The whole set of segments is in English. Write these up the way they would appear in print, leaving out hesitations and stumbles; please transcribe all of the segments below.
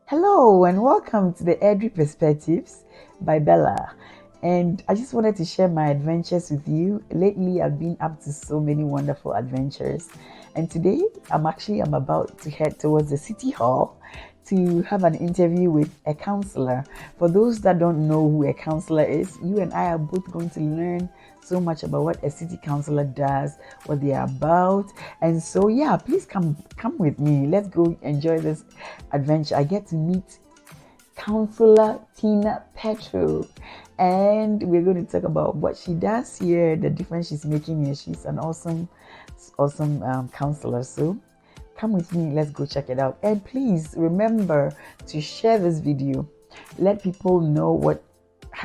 Hello and welcome to the Airdrie Perspectives by Bella. And I just wanted to share my adventures with you. Lately, I've been up to so many wonderful adventures. And today, I'm about to head towards the City Hall to have an interview with a councillor. For those that don't know who a councillor is, you and I are both going to learn so much about what a city councillor does, what they are about. And so, yeah, please come with me. Let's go enjoy this adventure. I get to meet Councillor Petrow, and we're going to talk about what she does here, the difference she's making here. She's an awesome councillor. So come with me, let's go check it out. And please remember to share this video. Let people know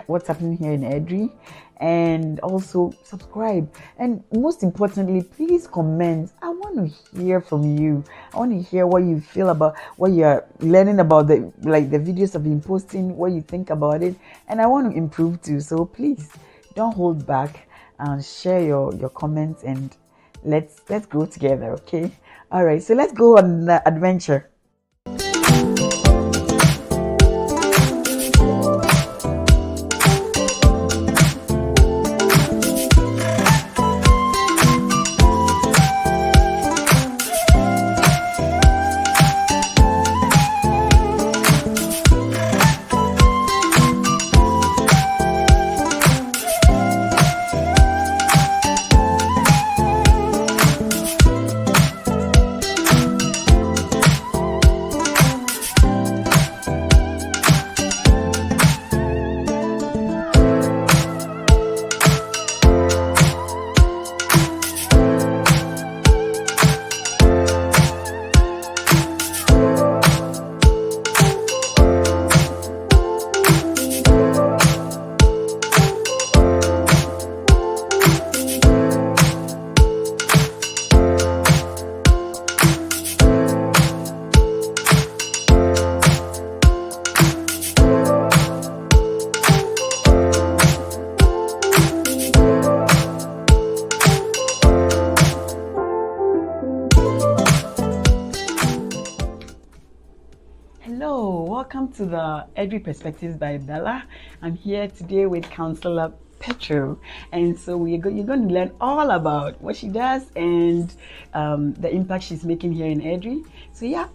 what's happening here in Airdrie, and also subscribe. And most importantly, please comment. I want to hear from you. I want to hear what you feel about what you're learning about the videos I've been posting, what you think about it, and I want to improve too. So please don't hold back and share your comments, and let's go together. Okay, all right, so let's go on the adventure. Welcome to the Airdrie Perspectives by Bella. I'm here today with Councillor Petrow, and so you're going to learn all about what she does and the impact she's making here in Airdrie. So yeah,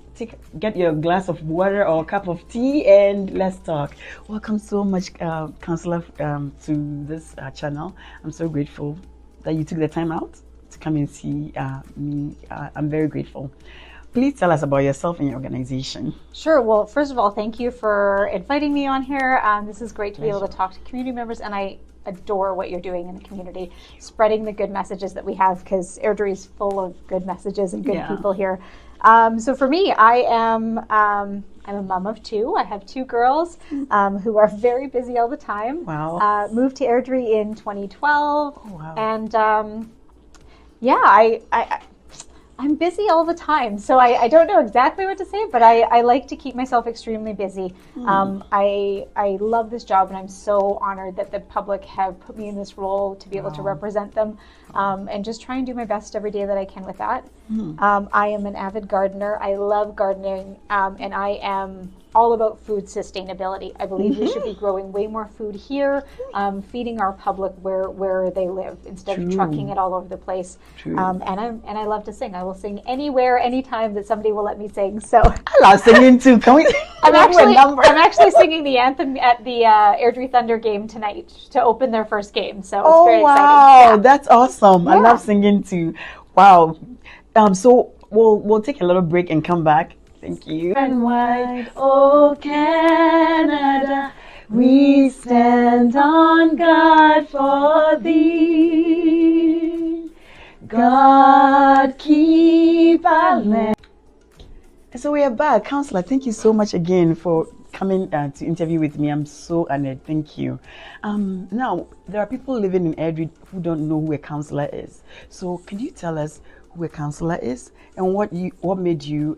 get your glass of water or cup of tea and let's talk. Welcome so much, Councillor, to this channel. I'm so grateful that you took the time out to come and see me. I'm very grateful. Please tell us about yourself and your organization. Sure. Well, first of all, thank you for inviting me on here. This is great to be able to talk to community members, and I adore what you're doing in the community, spreading the good messages that we have, because Airdrie is full of good messages and good people here. So for me, I'm a mom of two. I have two girls who are very busy all the time. Wow. Moved to Airdrie in 2012. Oh, wow. And I'm busy all the time, so I don't know exactly what to say, but I like to keep myself extremely busy. I love this job, and I'm so honored that the public have put me in this role to be able to represent them, and just try and do my best every day that I can with that. I am an avid gardener. I love gardening, and I am all about food sustainability. I believe we should be growing way more food here, feeding our public where they live instead of trucking it all over the place. And I love to sing. I will sing anywhere, anytime that somebody will let me sing. So I love singing too. Can we? I'm actually singing the anthem at the Airdrie Thunder game tonight to open their first game. So it's very exciting. Wow, that's awesome. I love singing too. Wow. So we'll take a little break and come back. Thank you. And wide, oh Canada, we stand on guard for thee. God keep our land. So we are back. Councillor, thank you so much again for coming to interview with me. I'm so honored. Thank you. Now, there are people living in Airdrie who don't know who a councillor is. So can you tell us who a councillor is and what made you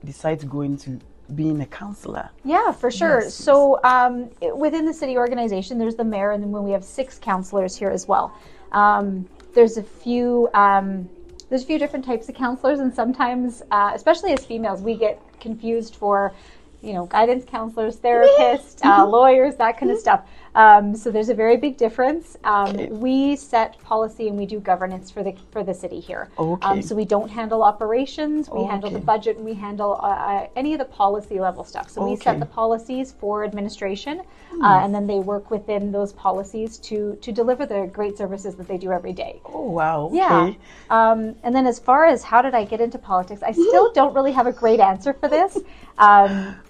decide to go into being a councillor? Yeah, for sure. Yes. So within the city organization, there's the mayor, and then when we have 6 councillors here as well. There's a few different types of councillors, and sometimes, especially as females, we get confused for guidance counselors, therapists, lawyers, that kind of stuff. So there's a very big difference. We set policy and we do governance for the city here. Okay. So we don't handle operations, we handle the budget, and we handle any of the policy level stuff. So we set the policies for administration, and then they work within those policies to deliver the great services that they do every day. Oh, wow. Okay. Yeah. And then as far as how did I get into politics, I still don't really have a great answer for this.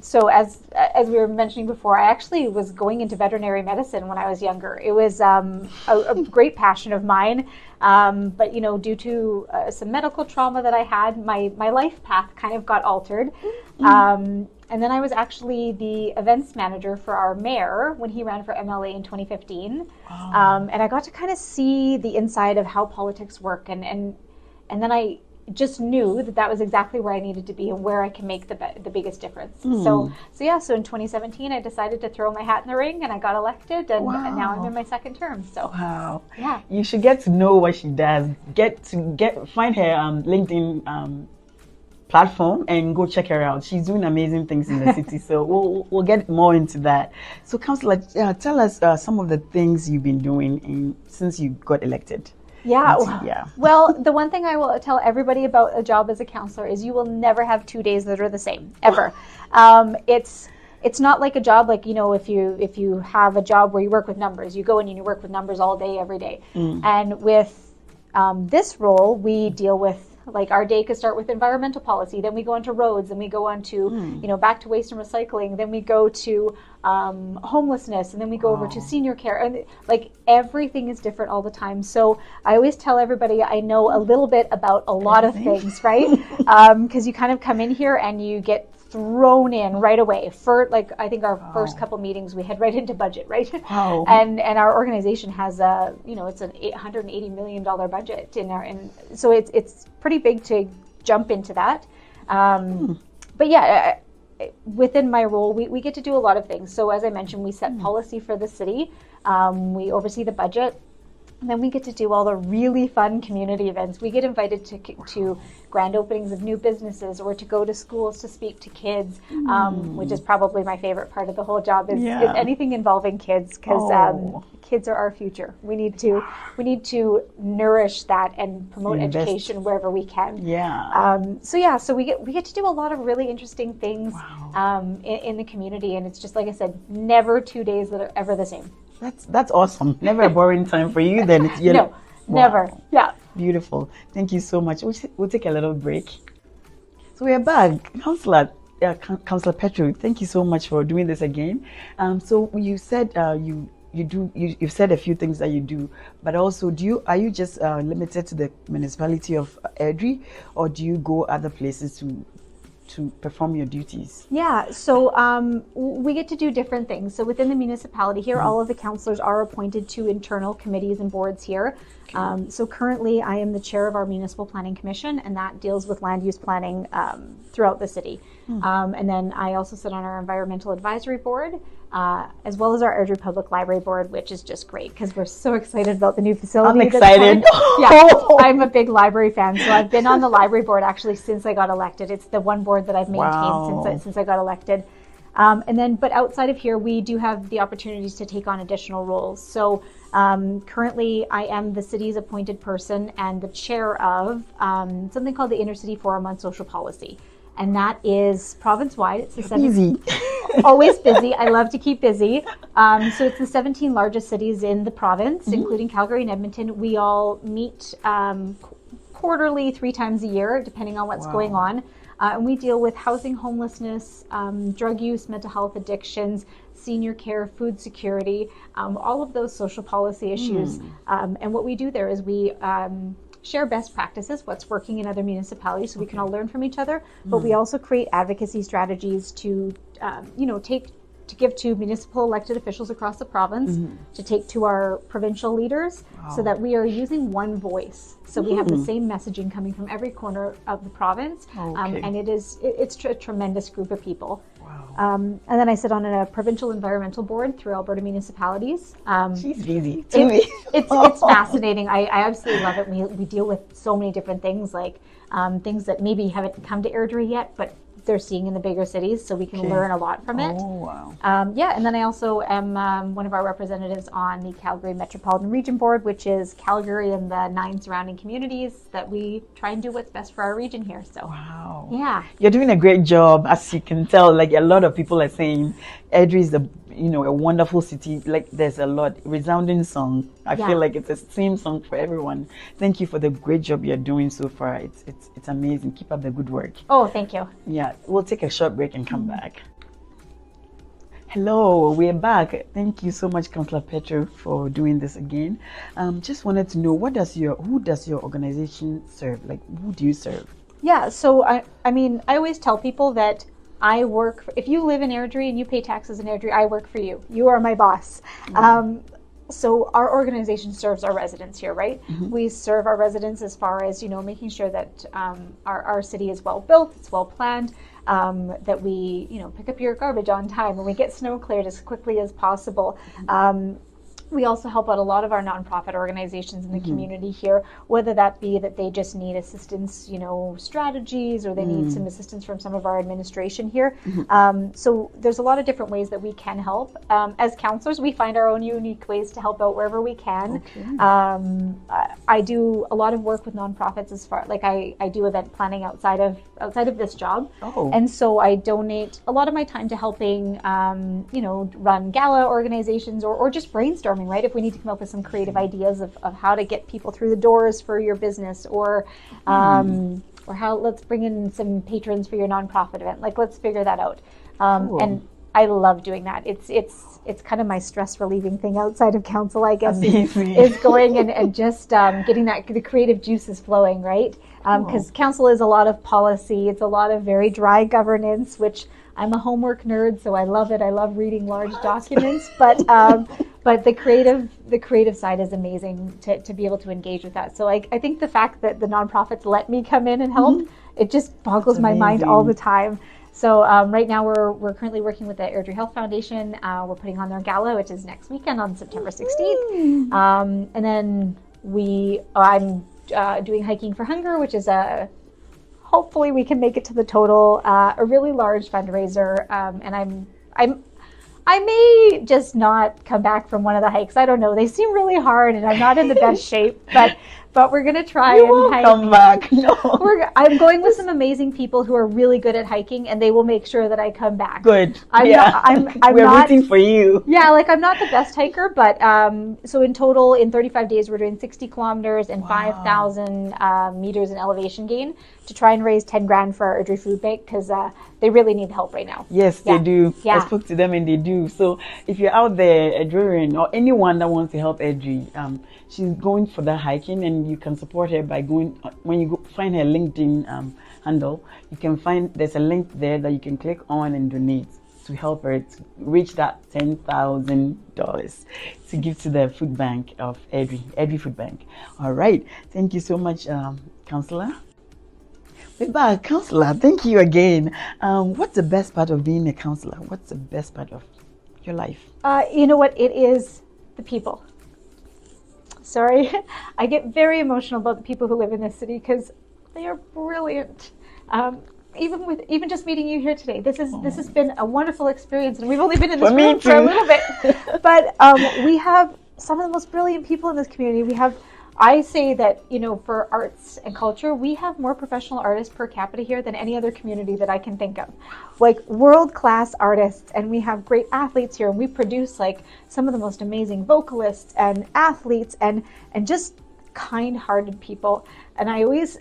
So as we were mentioning before, I actually was going into veterinary medicine when I was younger. It was a great passion of mine. But due to some medical trauma that I had, my life path kind of got altered. And then I was actually the events manager for our mayor when he ran for MLA in 2015. And I got to kind of see the inside of how politics work. And then I just knew that was exactly where I needed to be and where I can make the biggest difference. So in 2017, I decided to throw my hat in the ring and I got elected, and now I'm in my second term. So yeah, you should get to know what she does. Find her LinkedIn platform and go check her out. She's doing amazing things in the city. So we'll get more into that. So, Councillor, tell us some of the things you've been doing since you got elected. Well, the one thing I will tell everybody about a job as a councillor is you will never have 2 days that are the same, ever. It's not like a job like, if you have a job where you work with numbers, you go in and you work with numbers all day, every day. And with this role, we deal with, like, our day could start with environmental policy, then we go on to roads, then we go on to, back to waste and recycling, then we go to homelessness, and then we go over to senior care, and like everything is different all the time. So I always tell everybody I know a little bit about a lot of things, right? Because you kind of come in here and you get thrown in right away. For I think our first couple meetings we head right into budget, right? Wow. And our organization has it's an $880 million budget and so it's pretty big to jump into that. But yeah, within my role, we get to do a lot of things. So as I mentioned, we set policy for the city. We oversee the budget. And then we get to do all the really fun community events. We get invited to grand openings of new businesses or to go to schools to speak to kids, which is probably my favorite part of the whole job is anything involving kids, because kids are our future. We need to nourish that and promote education wherever we can. So we get to do a lot of really interesting things in the community, and it's just like I said, never 2 days that are ever the same. That's awesome. Never a boring time for you then. No, never. Yeah. Beautiful. Thank you so much. We'll take a little break. So we are back. Councillor Petrow, thank you so much for doing this again. So you said you've said a few things that you do, but also are you just limited to the municipality of Airdrie, or do you go other places to perform your duties? Yeah, so we get to do different things. So within the municipality here, all of the councillors are appointed to internal committees and boards here. So currently I am the chair of our municipal planning commission, and that deals with land use planning throughout the city. And then I also sit on our environmental advisory board, as well as our Airdrie Public Library board, which is just great because we're so excited about the new facility. I'm excited. Yeah, I'm a big library fan, so I've been on the library board actually since I got elected. It's the one board that I've maintained since I got elected. But outside of here, we do have the opportunities to take on additional roles. So currently, I am the city's appointed person and the chair of something called the Intercity Forum on Social Policy. And that is province-wide. It's the busy. Always busy. I love to keep busy. So it's the 17 largest cities in the province, including Calgary and Edmonton. We all meet quarterly, 3 times a year, depending on what's going on. And we deal with housing, homelessness, drug use, mental health, addictions, senior care, food security, all of those social policy issues. And what we do there is we share best practices, what's working in other municipalities, so we can all learn from each other. But we also create advocacy strategies to, to give to municipal elected officials across the province, to take to our provincial leaders, so that we are using one voice. So we have the same messaging coming from every corner of the province, and it's a tremendous group of people. And then I sit on a provincial environmental board through Alberta municipalities. She's busy. It's fascinating. I absolutely love it. We deal with so many different things, like things that maybe haven't come to Airdrie yet, but they're seeing in the bigger cities, so we can learn a lot from it. Oh, wow. And then I also am one of our representatives on the Calgary Metropolitan Region Board, which is Calgary and the 9 surrounding communities that we try and do what's best for our region here. So, wow. Yeah. You're doing a great job, as you can tell. Like, a lot of people are saying Airdrie is a wonderful city. Like, there's a lot resounding song. I feel like it's a theme song for everyone. Thank you for the great job you're doing so far. It's amazing. Keep up the good work. Oh, thank you. Yeah, we'll take a short break and come back. Hello, we're back. Thank you so much, Councillor Petrow, for doing this again. Just wanted to know, who does your organization serve? Like, who do you serve? Yeah, so I mean, I always tell people that I work, if you live in Airdrie and you pay taxes in Airdrie, I work for you. You are my boss. So our organization serves our residents here, right? We serve our residents as far as, making sure that our city is well built, it's well planned, that we, pick up your garbage on time and we get snow cleared as quickly as possible. We also help out a lot of our nonprofit organizations in the community here, whether that be that they just need assistance, strategies, or they need some assistance from some of our administration here. So there's a lot of different ways that we can help. As councillors, we find our own unique ways to help out wherever we can. I do a lot of work with nonprofits as far, like I do event planning outside of this job. And so I donate a lot of my time to helping, run gala organizations or just brainstorming, right? If we need to come up with some creative ideas of how to get people through the doors for your business, or how, let's bring in some patrons for your nonprofit event. Like, let's figure that out. And I love doing that. It's kind of my stress relieving thing outside of council, I guess, is going and just getting the creative juices flowing, right? Because council is a lot of policy. It's a lot of very dry governance, which I'm a homework nerd, so I love it. I love reading large documents, but the creative side is amazing to be able to engage with that. So I think the fact that the nonprofits let me come in and help, it just boggles my mind all the time. So right now we're currently working with the Airdrie Health Foundation. We're putting on their gala, which is next weekend on September 16th. And then I'm doing Hiking for Hunger, which is hopefully we can make it to the total, a really large fundraiser. And I may just not come back from one of the hikes. I don't know. They seem really hard, and I'm not in the best shape. But we're gonna try and hike. Come back. No. I'm going with some amazing people who are really good at hiking, and they will make sure that I come back. Good. We're rooting for you. Yeah, like, I'm not the best hiker, but so in total, in 35 days, we're doing 60 kilometers and 5,000 meters in elevation gain to try and raise 10 grand for our Airdrie Food Bank, because they really need help right now. Yes, they do. I spoke to them and they do. So if you're out there, Airdriean, or anyone that wants to help Airdrie, she's going for that hiking, and you can support her by going, when you find her LinkedIn handle, you can find, there's a link there that you can click on and donate to help her to reach that $10,000 to give to the food bank of Airdrie Food Bank. All right. Thank you so much, Councillor. We're back. Councillor, thank you again. What's the best part of being a councillor? What's the best part of your life? You know what? It is the people. Sorry, I get very emotional about the people who live in this city because they are brilliant. Even just meeting you here today, this has been a wonderful experience, and we've only been in this room for a little bit, but we have some of the most brilliant people in this community. I say that, for arts and culture, we have more professional artists per capita here than any other community that I can think of. Like, world-class artists, and we have great athletes here, and we produce like some of the most amazing vocalists and athletes and just kind-hearted people. And I always,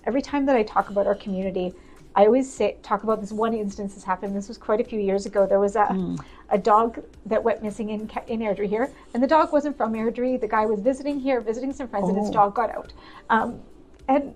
every time that I talk about our community, I always talk about this one instance that's happened. This was quite a few years ago. There was a dog that went missing in Airdrie here, and the dog wasn't from Airdrie. The guy was visiting here, visiting some friends, and his dog got out. And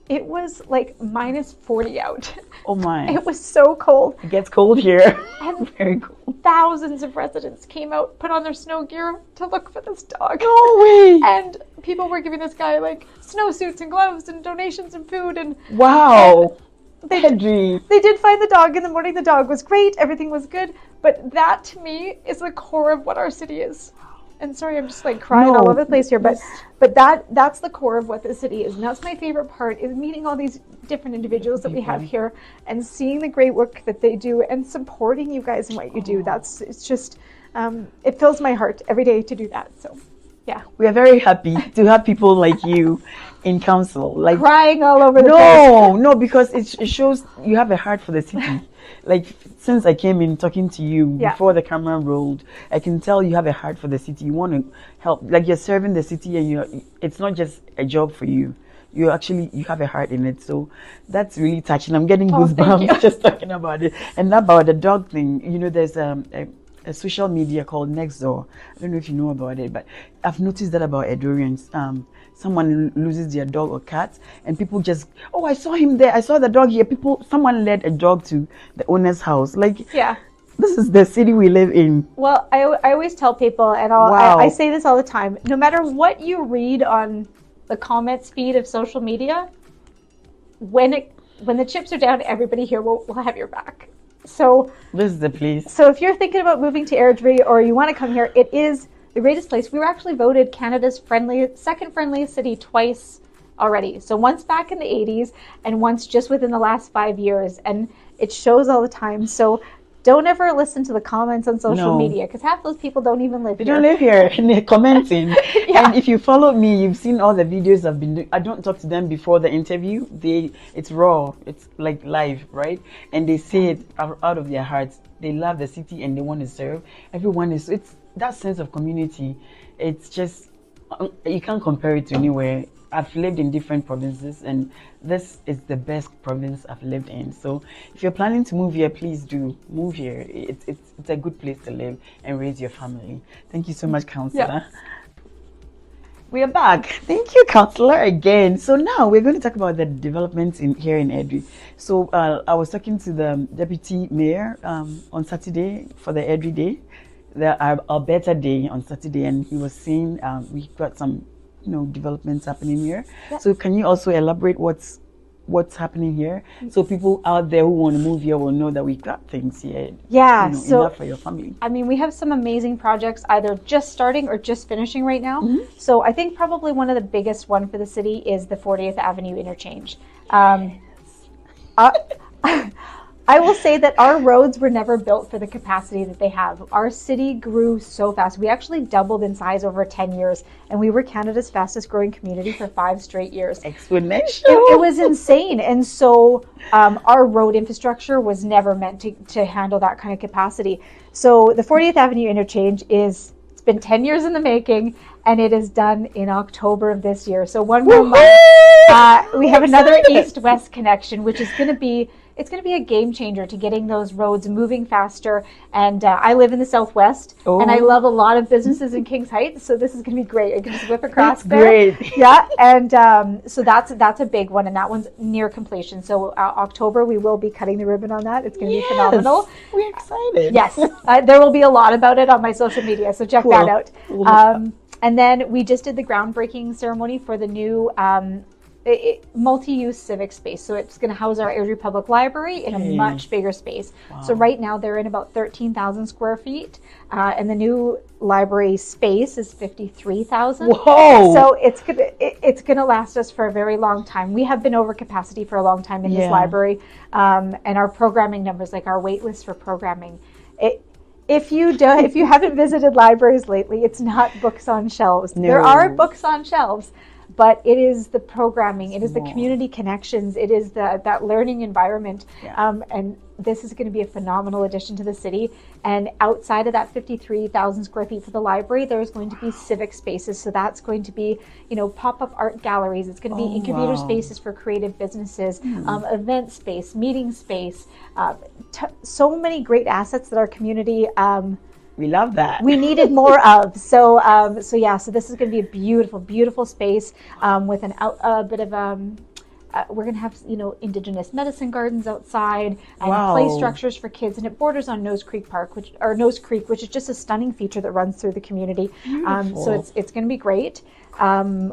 it was like -40 out. Oh my. It was so cold. It gets cold here. And very cold. Thousands of residents came out, put on their snow gear to look for this dog. No way. And people were giving this guy like snowsuits and gloves and donations and food. And wow. They did find the dog in the morning. The dog was great. Everything was good. But that, to me, is the core of what our city is. and sorry, I'm just like crying all over the place here, but that's the core of what the city is, and that's my favorite part, is meeting all these different individuals that we have here and seeing the great work that they do and supporting you guys in what you do. It's just it fills my heart every day to do that. So yeah, we are very happy to have people like you in council, like crying all over the place. No, because it shows you have a heart for the city. Like, since I came in talking to you before the camera rolled, I can tell you have a heart for the city. You want to help, like you're serving the city, and it's not just a job for you. You have a heart in it. So that's really touching. I'm getting goosebumps just talking about it. And about the dog thing, there's a social media called Nextdoor. I don't know if you know about it, but I've noticed that about Ecuadorians. Someone loses their dog or cat, and people just, I saw him there. I saw the dog here. Someone led a dog to the owner's house. Like, this is the city we live in. Well, I always tell people, and I say this all the time, no matter what you read on the comments feed of social media, when the chips are down, everybody here will have your back. So this is the place. So if you're thinking about moving to Airdrie or you want to come here, it is the greatest place. We were actually voted Canada's second friendliest city twice already. So once back in the 80s and once just within the last 5 years. And it shows all the time. So don't ever listen to the comments on social media, because half those people don't even live here. They don't live here, and they're commenting. And if you follow me, you've seen all the videos I've been doing. I don't talk to them before the interview. It's raw. It's like live, right? And they say it out of their hearts. They love the city and they want to serve. It's that sense of community. It's just, you can't compare it to anywhere. I've lived in different provinces, and this is the best province I've lived in. So if you're planning to move here, please do move here. It's a good place to live and raise your family. Thank you so much, Councillor. We are back. Thank you, Councillor, again. So now we're going to talk about the developments here in Airdrie. So I was talking to the Deputy Mayor on Saturday for the Airdrie Day, the Alberta Day on Saturday, and he was saying we got some developments happening here. So can you also elaborate what's happening here, so people out there who want to move here will know that we got things here? So enough for your family. I mean, we have some amazing projects either just starting or just finishing right now. So I think probably one of the biggest one for the city is the 40th Avenue interchange. I will say that our roads were never built for the capacity that they have. Our city grew so fast. We actually doubled in size over 10 years, and we were Canada's fastest growing community for 5 straight years. Exponential. It was insane. And so our road infrastructure was never meant to handle that kind of capacity. So the 40th Avenue interchange it's been 10 years in the making, and it is done in October of this year. So one more month. We have another east-west connection, which is going to be a game changer to getting those roads moving faster. And I live in the Southwest, and I love a lot of businesses in Kings Heights, so this is going to be great. I can just whip across there. Great. Yeah, and so that's a big one, and that one's near completion. So October, we will be cutting the ribbon on that. It's going to be phenomenal. We're excited. Yes, there will be a lot about it on my social media, so check that out. And then we just did the groundbreaking ceremony for the new multi-use civic space. So it's going to house our Airdrie Public Library in a much bigger space. Wow. So right now they're in about 13,000 square feet, and the new library space is 53,000. Whoa! So it's going to last us for a very long time. We have been over capacity for a long time in this library, and our programming numbers, like our wait list for programming, if you haven't visited libraries lately, it's not books on shelves. No. There are books on shelves, but it is the programming, it is the community connections, it is that learning environment, and this is going to be a phenomenal addition to the city. And outside of that 53,000 square feet for the library, there's going to be civic spaces. So that's going to be, pop-up art galleries. It's going to be incubator spaces for creative businesses, event space, meeting space. So many great assets that our community we love that. We needed more of. So this is going to be a beautiful, beautiful space with a bit of we're going to have Indigenous medicine gardens outside and play structures for kids, and it borders on Nose Creek, which is just a stunning feature that runs through the community. So it's going to be great.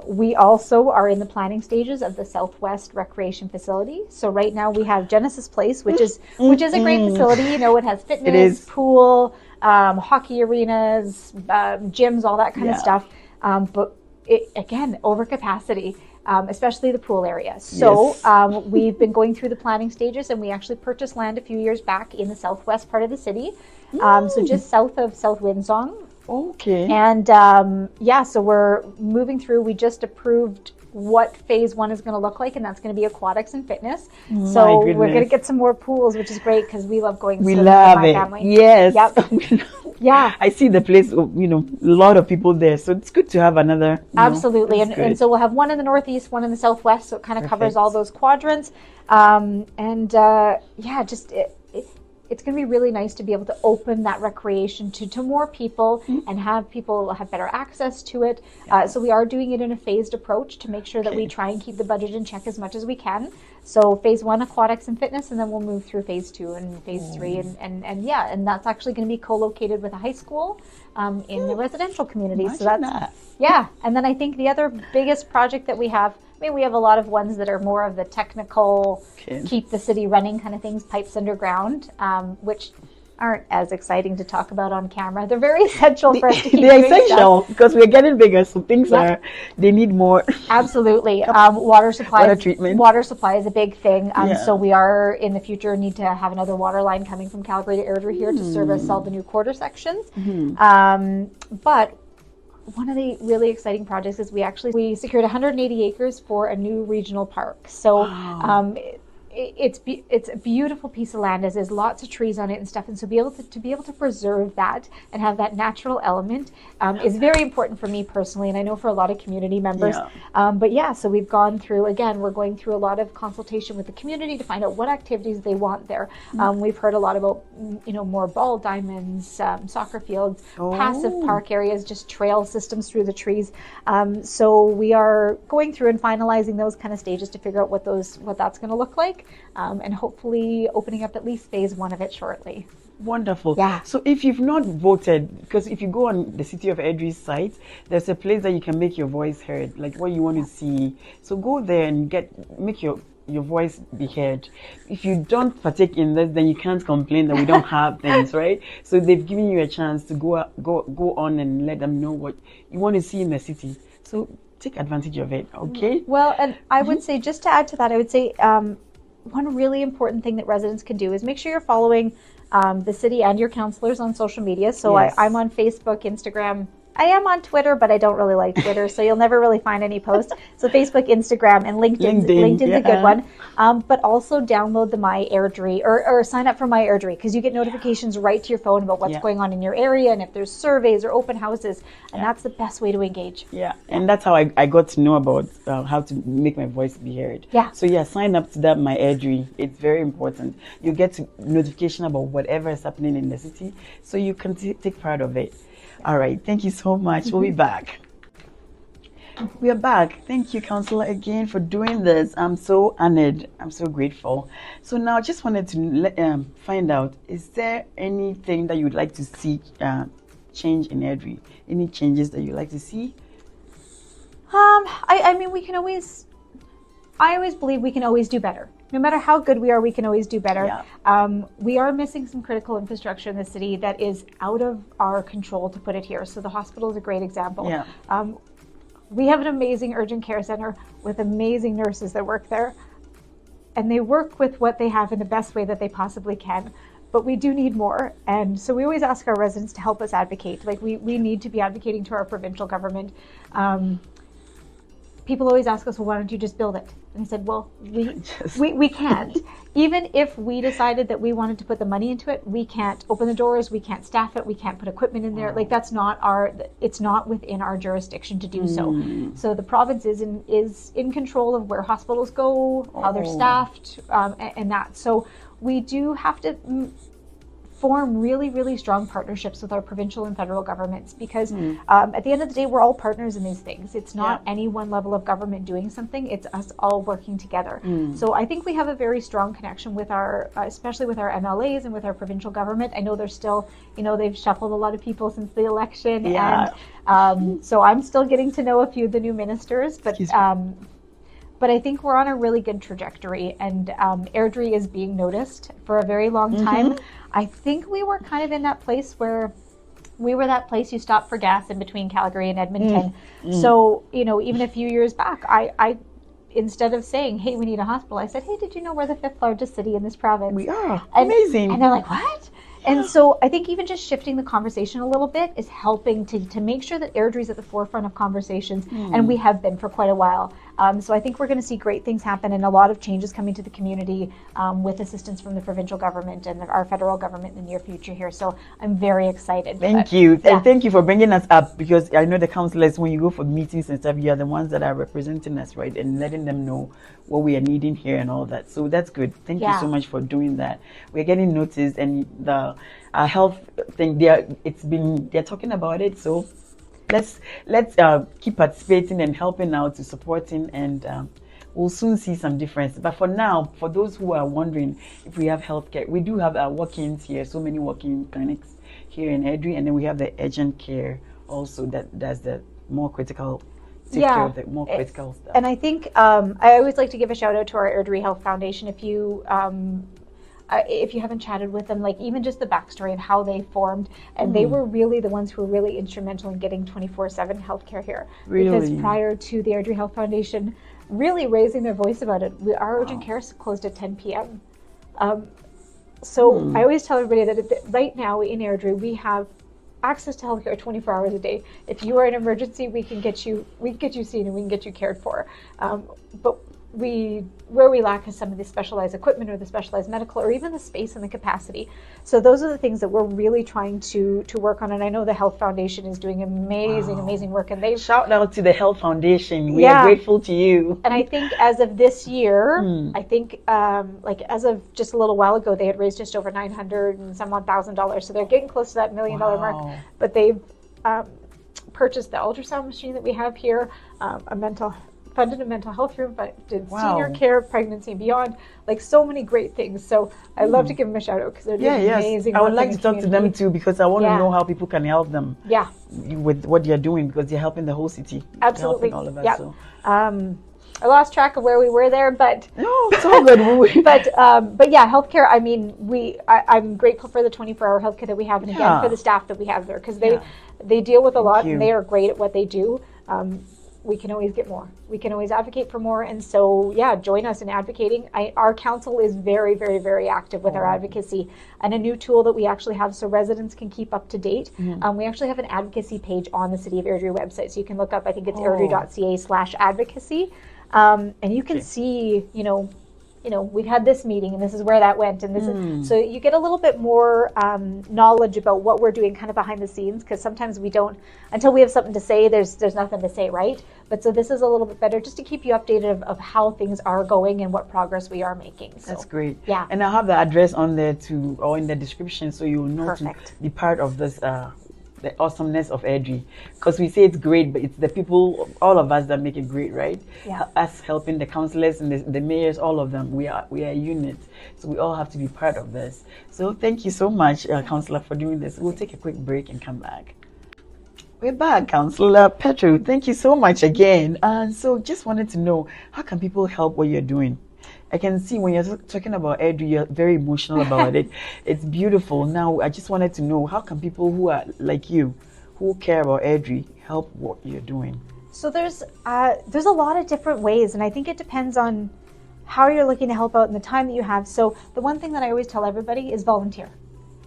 We also are in the planning stages of the Southwest Recreation Facility. So right now we have Genesis Place, which is a great facility. It has fitness, pool, hockey arenas, gyms, all that kind of stuff. But again, overcapacity. Especially the pool area. So we've been going through the planning stages, and we actually purchased land a few years back in the southwest part of the city. So just south of South Windsong. Okay. And so we're moving through. We just approved what phase 1 is going to look like, and that's going to be aquatics and fitness. So we're going to get some more pools, which is great because we love going swimming with my family. Yes. Yep. Yeah. I see the place, a lot of people there. So it's good to have another. Absolutely. And so we'll have one in the northeast, one in the southwest. So it kind of covers all those quadrants. It's going to be really nice to be able to open that recreation to more people and have people have better access to it. So we are doing it in a phased approach to make sure that we try and keep the budget in check as much as we can. So phase 1, aquatics and fitness, and then we'll move through phase 2 and phase 3. And that's actually going to be co-located with a high school in the residential community. Imagine so that's and then I think the other biggest project that we have, we have a lot of ones that are more of the technical, keep the city running kind of things, pipes underground, which aren't as exciting to talk about on camera. They're very essential for us to keep They're essential because we're getting bigger, so things they need more. Absolutely. Water supply. Water treatment. Water supply is a big thing. So we are, in the future, need to have another water line coming from Calgary to Airdrie here to service all the new quarter sections. But one of the really exciting projects is we secured 180 acres for a new regional park. So it's a beautiful piece of land, as there's lots of trees on it and stuff, and so to be able to preserve that and have that natural element is very important for me personally, and I know for a lot of community members. So we've gone through, we're going through a lot of consultation with the community to find out what activities they want there. We've heard a lot about more ball diamonds, soccer fields, passive park areas, just trail systems through the trees. So we are going through and finalizing those kind of stages to figure out what that's going to look like. And hopefully opening up at least phase 1 of it shortly. Wonderful. Yeah. So if you've not voted, because if you go on the City of Airdrie's site, there's a place that you can make your voice heard, like what you want to see. So go there and make your voice be heard. If you don't partake in this, then you can't complain that we don't have things, right? So they've given you a chance to go on and let them know what you want to see in the city. So take advantage of it, okay? Well, and I would say, just to add to that, I would say one really important thing that residents can do is make sure you're following the city and your councillors on social media. So I'm on Facebook, Instagram. I am on Twitter, but I don't really like Twitter, so you'll never really find any posts. So Facebook, Instagram, and LinkedIn. LinkedIn's a good one. But also download the My Airdrie or sign up for My Airdrie, because you get notifications right to your phone about what's going on in your area and if there's surveys or open houses. And that's the best way to engage. And that's how I got to know about how to make my voice be heard. So sign up to that My Airdrie. It's very important. You get notification about whatever is happening in the city, so you can take part of it. All right, thank you so much. We'll be back. We are back. Thank you, Councillor, again for doing this. I'm so honored. I'm so grateful. So now I just wanted to find out, is there anything that you'd like to see change in Airdrie? Any changes that you'd like to see? I always believe we can always do better. No matter how good we are, we can always do better. We are missing some critical infrastructure in the city that is out of our control, to put it here. So the hospital is a great example. We have an amazing urgent care center with amazing nurses that work there. And they work with what they have in the best way that they possibly can. But we do need more. And so we always ask our residents to help us advocate. Like we need to be advocating to our provincial government. People always ask us, well, why don't you just build it? And I said, well, we can't. Even if we decided that we wanted to put the money into it, we can't open the doors, we can't staff it, we can't put equipment in there. Like it's not within our jurisdiction to do so. So the province is in control of where hospitals go, how they're staffed, and that. So we do have to form really, really strong partnerships with our provincial and federal governments, because at the end of the day, we're all partners in these things. It's not any one level of government doing something, it's us all working together. So I think we have a very strong connection with especially with our MLAs and with our provincial government. I know they're still, they've shuffled a lot of people since the election. And so I'm still getting to know a few of the new ministers, but But I think we're on a really good trajectory, and Airdrie is being noticed for a very long time. I think we were kind of in that place where we were that place you stop for gas in between Calgary and Edmonton. So, you know, even a few years back, I instead of saying, hey, we need a hospital, I said, hey, did you know we're the 5th largest city in this province? We are. Amazing. And they're like, what? And so I think even just shifting the conversation a little bit is helping to make sure that Airdrie is at the forefront of conversations, and we have been for quite a while. So I think we're going to see great things happen and a lot of changes coming to the community with assistance from the provincial government and our federal government in the near future here. So I'm very excited. Thank you. And thank you for bringing us up, because I know the councillors, when you go for meetings and stuff, you are the ones that are representing us, right? And letting them know what we are needing here and all that. So that's good. Thank you so much for doing that. We're getting noticed, and the health thing, they're talking about it. So let's keep participating and helping out, to supporting, and we'll soon see some difference. But for now, for those who are wondering if we have healthcare, we do have walk-ins here, so many walk-in clinics here in Airdrie, and then we have the urgent care also that does the more critical, take care of the more critical stuff. And I think I always like to give a shout out to our Airdrie Health Foundation. If you haven't chatted with them, like even just the backstory of how they formed, and they were really the ones who were really instrumental in getting 24/7 healthcare here. Really? Because prior to the Airdrie Health Foundation really raising their voice about it, our urgent care closed at 10 p.m. So I always tell everybody that right now in Airdrie we have access to healthcare 24 hours a day. If you are in an emergency, we can get you seen and we can get you cared for. But where we lack is some of the specialized equipment or the specialized medical or even the space and the capacity. So those are the things that we're really trying to work on. And I know the Health Foundation is doing amazing work. And they've shout out to the Health Foundation. We are grateful to you. And I think as of this year, I think like as of just a little while ago, they had raised just over $900 and some odd $1,000. So they're getting close to that $1 million mark. But they've purchased the ultrasound machine that we have here, funded a mental health room, but did senior care, pregnancy and beyond, like so many great things. So I love to give them a shout out because they're doing amazing. I would like to talk to them too, because I want to know how people can help them with what you're doing, because you're helping the whole city. Absolutely. All of us, so. I lost track of where we were there, but no, it's all good. but yeah, healthcare. I mean, I'm grateful for the 24-hour healthcare that we have, and again for the staff that we have there, because they deal with a lot and they are great at what they do. We can always get more. We can always advocate for more. And so, join us in advocating. Our council is very, very, very active with our advocacy, and a new tool that we actually have so residents can keep up to date. We actually have an advocacy page on the City of Airdrie website. So you can look up, I think it's airdrie.ca/advocacy. And you can see, we've had this meeting and this is where that went, and this is, so you get a little bit more knowledge about what we're doing kind of behind the scenes, because sometimes we don't, until we have something to say, there's nothing to say, right? But so this is a little bit better just to keep you updated of how things are going and what progress we are making. So, that's great. Yeah. And I'll have the address on there too, or in the description, so you'll know to be part of this the awesomeness of Airdrie, because we say it's great, but it's the people, all of us, that make it great, right? Us helping the councillors and the mayors, all of them, we are a unit, so we all have to be part of this. So thank you so much, Councillor, for doing this. We'll take a quick break and come back. We're back, Councillor Petrow. Thank you so much again. So just wanted to know, how can people help what you're doing? I can see when you're talking about Airdrie, you're very emotional about it. It's beautiful. Now, I just wanted to know, how can people who are like you, who care about Airdrie, help what you're doing? So there's a lot of different ways, and I think it depends on how you're looking to help out and the time that you have. So the one thing that I always tell everybody is volunteer.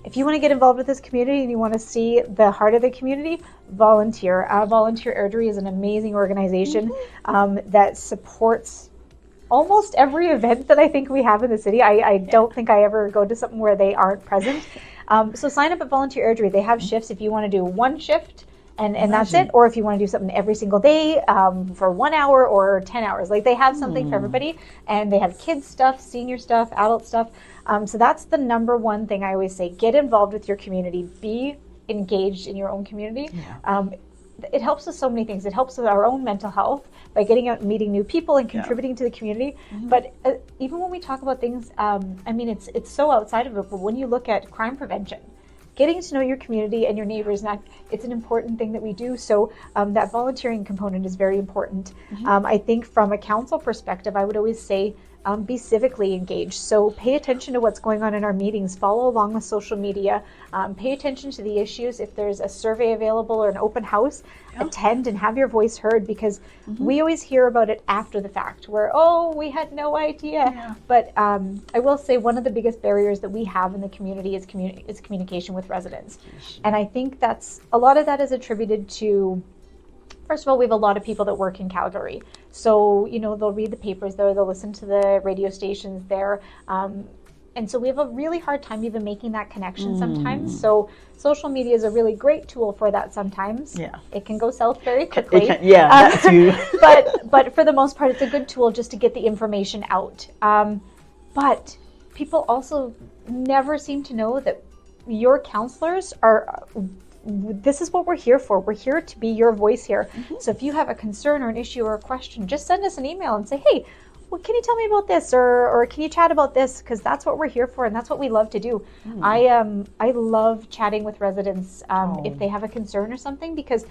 If you want to get involved with this community and you want to see the heart of the community, volunteer. Volunteer Airdrie is an amazing organization that supports almost every event that I think we have in the city. I don't think I ever go to something where they aren't present. So sign up at Volunteer Airdrie. They have shifts if you want to do one shift and that's it, or if you want to do something every single day for 1 hour or 10 hours. Like, they have something for everybody, and they have kids stuff, senior stuff, adult stuff. So that's the number one thing I always say. Get involved with your community. Be engaged in your own community. It helps with so many things. It helps with our own mental health by getting out and meeting new people and contributing to the community. But even when we talk about things, I mean, it's so outside of it, but when you look at crime prevention, getting to know your community and your neighbors. And it's an important thing that we do. So that volunteering component is very important. I think from a council perspective, I would always say, be civically engaged. So pay attention to what's going on in our meetings, follow along with social media, pay attention to the issues. If there's a survey available or an open house, attend and have your voice heard, because we always hear about it after the fact where, oh, we had no idea. But I will say one of the biggest barriers that we have in the community is communication with residents. And I think a lot of that is attributed to, first of all, we have a lot of people that work in Calgary. So, they'll read the papers there, they'll listen to the radio stations there. And so we have a really hard time even making that connection sometimes. So social media is a really great tool for that sometimes. Yeah. It can go south very quickly. That too. but for the most part, it's a good tool just to get the information out. But people also never seem to know that your councillors this is what we're here for. We're here to be your voice here. So if you have a concern or an issue or a question, just send us an email and say, hey, well, can you tell me about this, or can you chat about this? Because that's what we're here for, and that's what we love to do. I love chatting with residents if they have a concern or something, because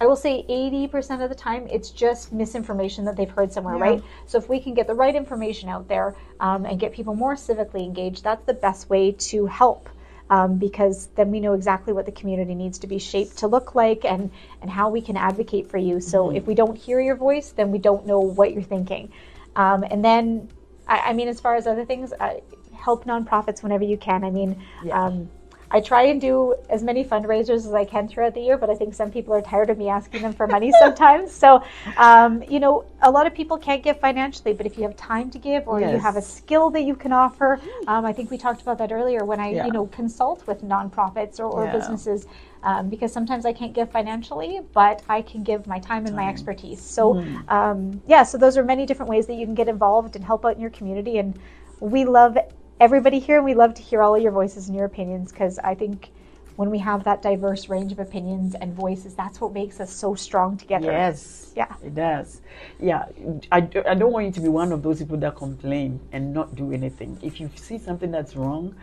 I will say 80% of the time it's just misinformation that they've heard somewhere, right? So if we can get the right information out there and get people more civically engaged, that's the best way to help. Because then we know exactly what the community needs to be shaped to look like, and how we can advocate for you. So if we don't hear your voice, then we don't know what you're thinking. And then, I mean, as far as other things, help nonprofits whenever you can. I mean, I try and do as many fundraisers as I can throughout the year, but I think some people are tired of me asking them for money sometimes. So, a lot of people can't give financially, but if you have time to give, or you have a skill that you can offer, I think we talked about that earlier when I, consult with nonprofits or businesses, because sometimes I can't give financially, but I can give my time and my expertise. So, so those are many different ways that you can get involved and help out in your community. And we love everybody here, and we love to hear all of your voices and your opinions, because I think when we have that diverse range of opinions and voices, that's what makes us so strong together. Yes. Yeah. It does. Yeah. I don't want you to be one of those people that complain and not do anything. If you see something that's wrong,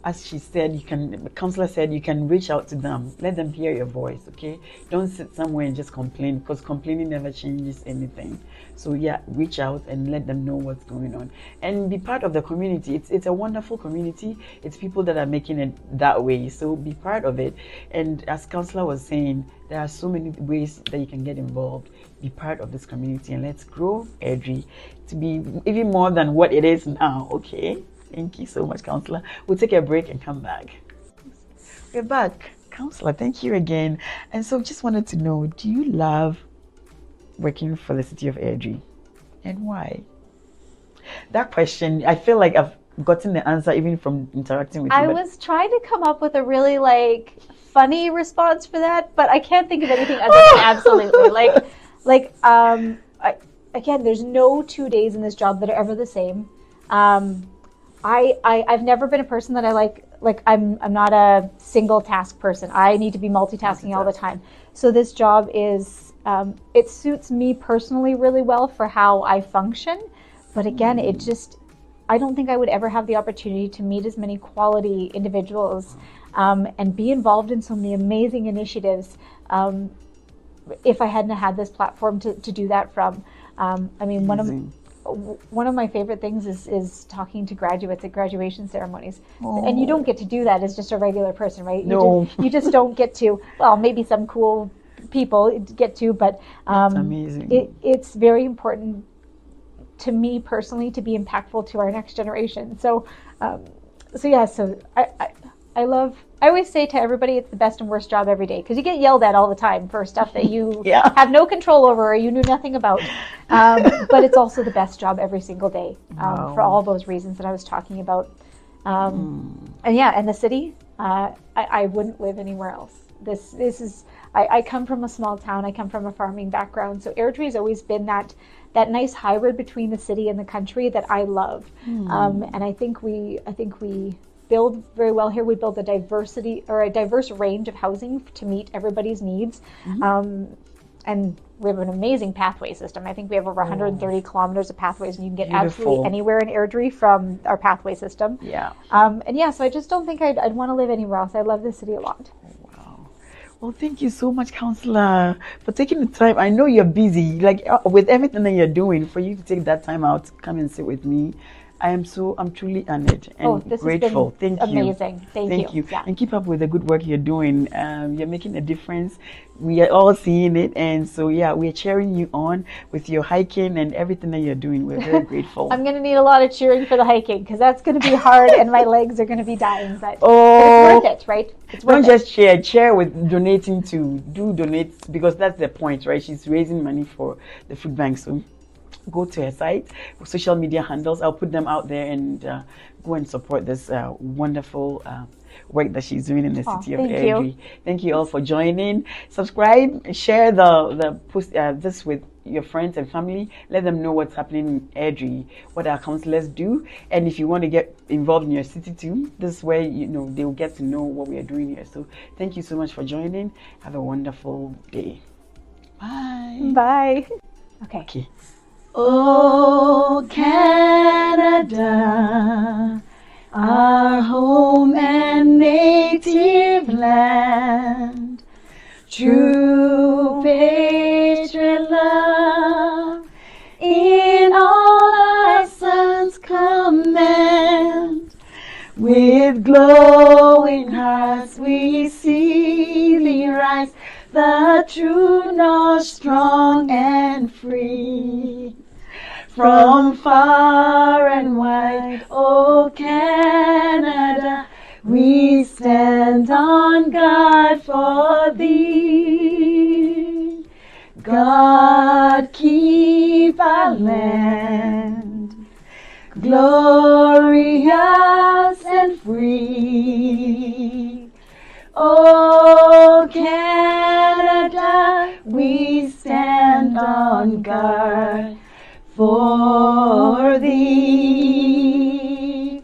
as she said, the councillor said, you can reach out to them. Let them hear your voice, okay? Don't sit somewhere and just complain, because complaining never changes anything. So reach out and let them know what's going on. And be part of the community. It's a wonderful community. It's people that are making it that way. So be part of it. And as councillor was saying, there are so many ways that you can get involved. Be part of this community, and let's grow Airdrie to be even more than what it is now, okay? Thank you so much, councillor. We'll take a break and come back. We're back. Councillor, thank you again. And so just wanted to know, do you love working for the city of Airdrie, and why? That question, I feel like I've gotten the answer even from interacting with you. I was trying to come up with a really funny response for that, but I can't think of anything other than absolutely. Again, there's no 2 days in this job that are ever the same. I've never been a person that I'm not a single task person. I need to be multitasking all the time. So this job is, it suits me personally really well for how I function. But again, I don't think I would ever have the opportunity to meet as many quality individuals and be involved in so many amazing initiatives if I hadn't had this platform to do that from. One of my favorite things is talking to graduates at graduation ceremonies. And you don't get to do that as just a regular person, right? No. You just don't get to, well, maybe some cool people get to, but that's amazing. It's very important to me personally to be impactful to our next generation. So I always say to everybody, it's the best and worst job every day, because you get yelled at all the time for stuff that you have no control over or you knew nothing about. But it's also the best job every single day for all those reasons that I was talking about. And the city, I wouldn't live anywhere else. This is, I come from a small town. I come from a farming background. So Airdrie has always been that nice hybrid between the city and the country that I love. And I think we build very well here. We build a diverse range of housing to meet everybody's needs. And we have an amazing pathway system. I think we have over 130 kilometers of pathways, and you can get Beautiful. absolutely anywhere in Airdrie from our pathway system. Yeah. And yeah, so I just don't think I'd want to live anywhere else. I love this city a lot. Wow. Well, thank you so much, Councillor, for taking the time. I know you're busy, like with everything that you're doing, for you to take that time out to come and sit with me. I'm truly honored and grateful. Thank you. Amazing. Thank you. Yeah. And keep up with the good work you're doing. You're making a difference. We are all seeing it. And so, yeah, we're cheering you on with your hiking and everything that you're doing. We're very grateful. I'm going to need a lot of cheering for the hiking because that's going to be hard and my legs are going to be dying. But, but it's worth it, right? It's worth Don't just share with donating to. Do donate because that's the point, right? She's raising money for the food bank. So go to her site, social media handles. I'll put them out there and go and support this wonderful work that she's doing in the city of Airdrie. Thank you all for joining. Subscribe, share the post this with your friends and family. Let them know what's happening in Airdrie, what our councillors do, and if you want to get involved in your city too, this is where they will get to know what we are doing here. So thank you so much for joining. Have a wonderful day. Bye. Bye. Okay. Oh, Canada, our home and native land, true patriot love, in all our sons command. With glowing hearts we see thee rise, the true North, strong and free. From far and wide, oh Canada, we stand on guard for thee. God keep our land glorious and free. Oh Canada, we stand on guard for thee.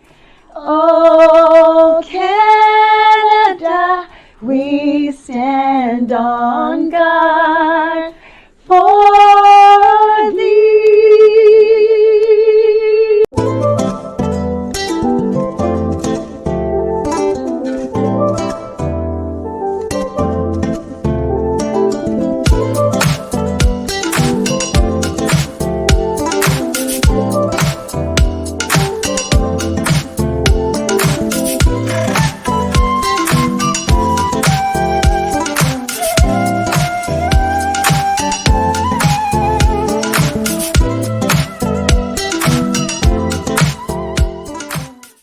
Oh Canada, we stand on